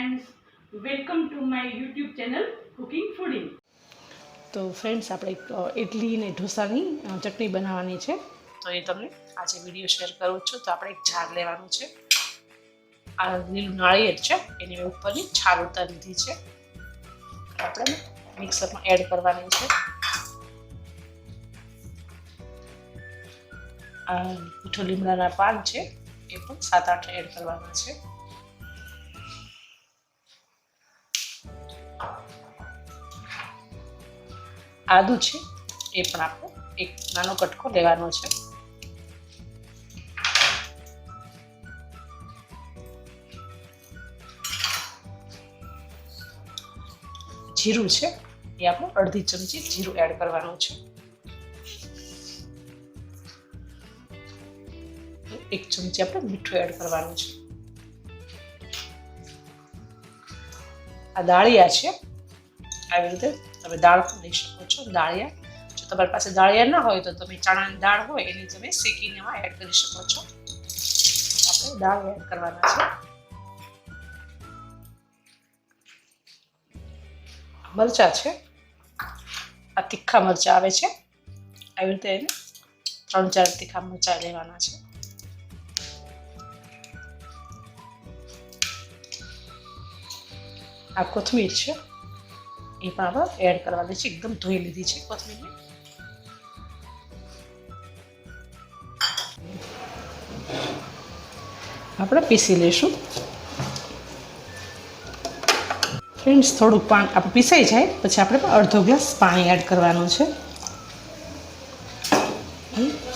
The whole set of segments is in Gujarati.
friends, welcome to my YouTube channel Cooking Fooding. તો ફ્રેન્ડ્સ આપણે ઇડલી ને ઢોસાની ચટણી બનાવવાની છે, તો એ તમને આજે વિડીયો શેર કરું છું. તો આપણે એક જાર લેવાનું છે. આ લીલું નાળિયેર છે, એની ઉપરની છાલ ઉતારી લીધી છે. આપણે મિક્સરમાં એડ કરવાની છે. આ મીઠો લીમડાના પાન છે, એ પણ 7-8 એડ કરવાના છે. આદુ છે, એ પણ આપણે એક નાનો કટકો લેવાનો છે. જીરું છે, એ આપણે અડધી ચમચી જીરું એડ કરવાનું છે. 1 ચમચી આપણે મીઠું એડ કરવાનું છે. આ દાળિયા છે, આવી રીતે તમે દાળ પણ લઈ શકો છો. દાળિયા, જો તમારી પાસે દાળિયા ના હોય તો તમે ચણાની દાળ હોય એની તમે શેકીને એમાં એડ કરી શકો છો. આપણે દાળ એડ કરવાના છે. મરચા છે, આ તીખા મરચા આવે છે, આવી રીતે એને 3-4 તીખા મરચા લેવાના છે. આ કોથમીર છે, એ પણ આપણે એડ કરવાની છે. એકદમ ધોઈ લીધી છે કોથમીરને. આપણે પીસી લઈશું. ફ્રેન્ડ્સ, થોડુંક પાણી આપણે પીસાઈ જાય પછી આપણે અડધો ગ્લાસ પાણી એડ કરવાનું છે.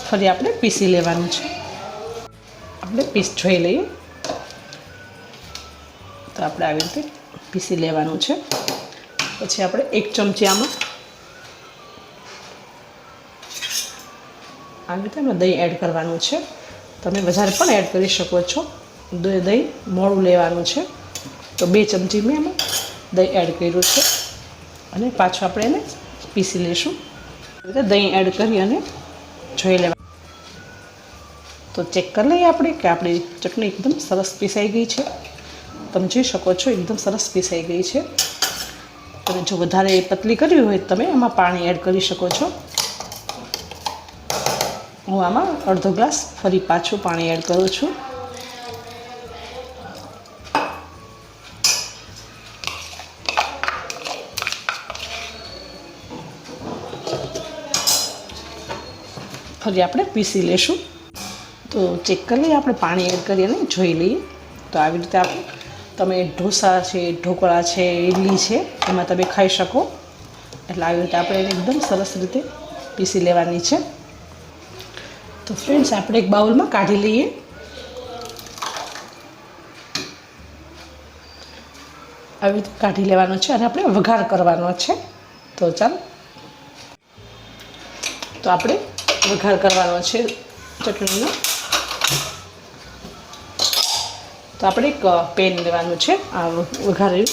ફરી આપણે પીસી લેવાનું છે. આપણે પીસ જોઈ લઈએ તો આપણે આવી રીતે પીસી લેવાનું છે. પછી આપણે 1 ચમચી આમાં આવી રીતે એમાં દહીં એડ કરવાનું છે. તમે વધારે પણ એડ કરી શકો છો. દહીં મોળું લેવાનું છે, તો 2 ચમચી મેં એમાં દહીં એડ કર્યું છે. અને પાછું આપણે એને પીસી લઈશું. દહીં એડ કરી અને જોઈ લેવા. તો ચેક કરી લઈએ આપણે કે આપણી ચટણી એકદમ સરસ પીસાઈ ગઈ છે. તમે જોઈ શકો છો એકદમ સરસ પીસાઈ ગઈ છે. તમે જો વધારે પતલી કરવી હોય તમે એમાં પાણી એડ કરી શકો છો. હું આમાં અડધો ગ્લાસ ફરી પાછું પાણી એડ કરું છું. ફરી આપણે પીસી લેશું. તો ચેક કરી લઈએ, આપણે પાણી એડ કરી અને જોઈ લઈએ. તો આવી રીતે આપણે તમે ઢોસા છે, ઢોકળા છે, ઇડલી છે, એમાં તમે ખાઈ શકો. એટલે આવી રીતે આપણે એને એકદમ સરસ રીતે પીસી લેવાની છે. તો ફ્રેન્ડ્સ, આપણે એક બાઉલમાં કાઢી લઈએ. આવી રીતે કાઢી લેવાનો છે અને આપણે વઘાર કરવાનો છે. તો ચાલો, તો આપણે વઘાર કરવાનો છે ચટણીનો. તો આપણે એક પેન લેવાનું છે આ વઘારેલું.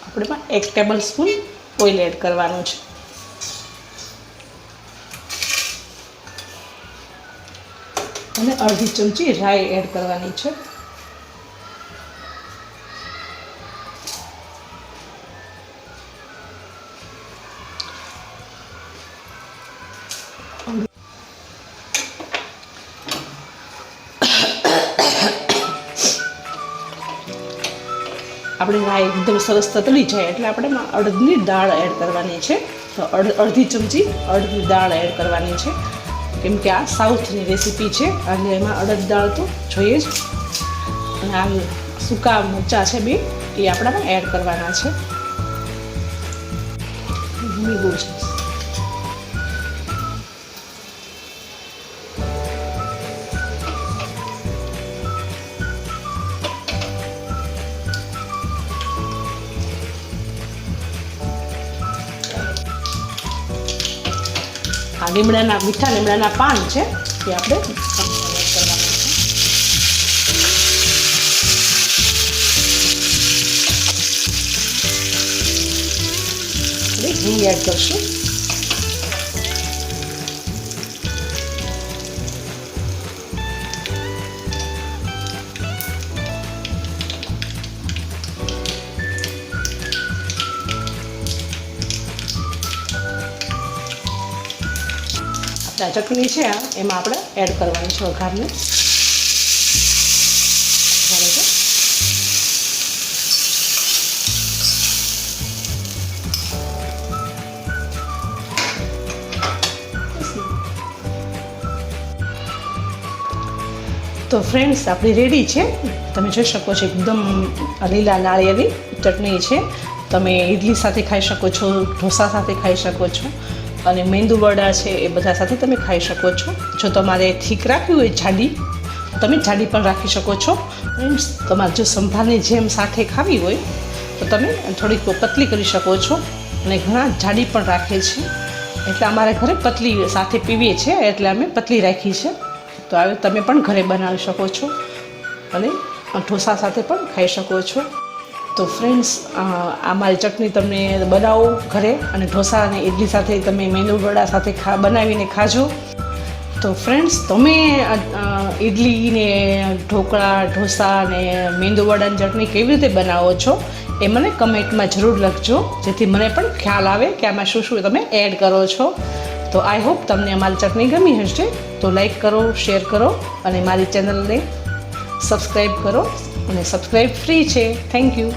આપણે એમાં 1 ટેબલ સ્પૂન ઓઇલ એડ કરવાનું છે. અને અડધી ચમચી રાઈ એડ કરવાની છે. આપણે રાઈ એકદમ સરસ તતળી જાય એટલે આપણે એમાં અડદની દાળ એડ કરવાની છે. તો અડધી ચમચી અડદની દાળ એડ કરવાની છે, કેમ કે આ સાઉથની રેસીપી છે એટલે એમાં અડદ દાળ તો જોઈએ જ. અને આ સૂકા મરચાં છે 2, એ આપણામાં એડ કરવાના છે. લીંબુ છે. આ મીઠા લીમડાના પાન છે, એ આપણે એડ કરવાના છે. હિંગ એડ કરશું. આ ચટણી છે એમાં આપણે એડ કરવાની છે વઘારને. બરાબર. તો ફ્રેન્ડ્સ આપણી રેડી છે. તમે જોઈ શકો છો એકદમ લીલા નાળિયેરી ચટણી છે. તમે ઇડલી સાથે ખાઈ શકો છો, ઢોસા સાથે ખાઈ શકો છો, અને મેંદુ વડા છે એ બધા સાથે તમે ખાઈ શકો છો. જો તમારે થીક રાખવી હોય જાડી, તમે જાડી પણ રાખી શકો છો. ફ્રેન્ડ્સ, તમારે જો સંભારની જેમ સાથે ખાવી હોય તો તમે થોડીક પતલી કરી શકો છો, અને ઘણા જાડી પણ રાખે છે. એટલે અમારા ઘરે પતલી સાથે પીવીએ છીએ એટલે અમે પતલી રાખી છે. તો આવી તમે પણ ઘરે બનાવી શકો છો અને ઢોસા સાથે પણ ખાઈ શકો છો. તો ફ્રેન્ડ્સ, આ મારી ચટણી તમને બનાવો ઘરે, અને ઢોસા અને ઇડલી સાથે તમે મેંદુ વડા સાથે બનાવીને ખાજો. તો ફ્રેન્ડ્સ, તમે ઇડલી ને ઢોકળા, ઢોસા ને મેંદુ વડાની ચટણી કેવી રીતે બનાવો છો એ મને કમેન્ટમાં જરૂર લખજો, જેથી મને પણ ખ્યાલ આવે કે આમાં શું શું તમે એડ કરો છો. તો આઈ હોપ તમને અમારી ચટણી ગમી હશે. તો લાઈક કરો, શેર કરો, અને મારી ચેનલને સબસ્ક્રાઈબ કરો, અને સબસ્ક્રાઈબ ફ્રી છે. Thank you.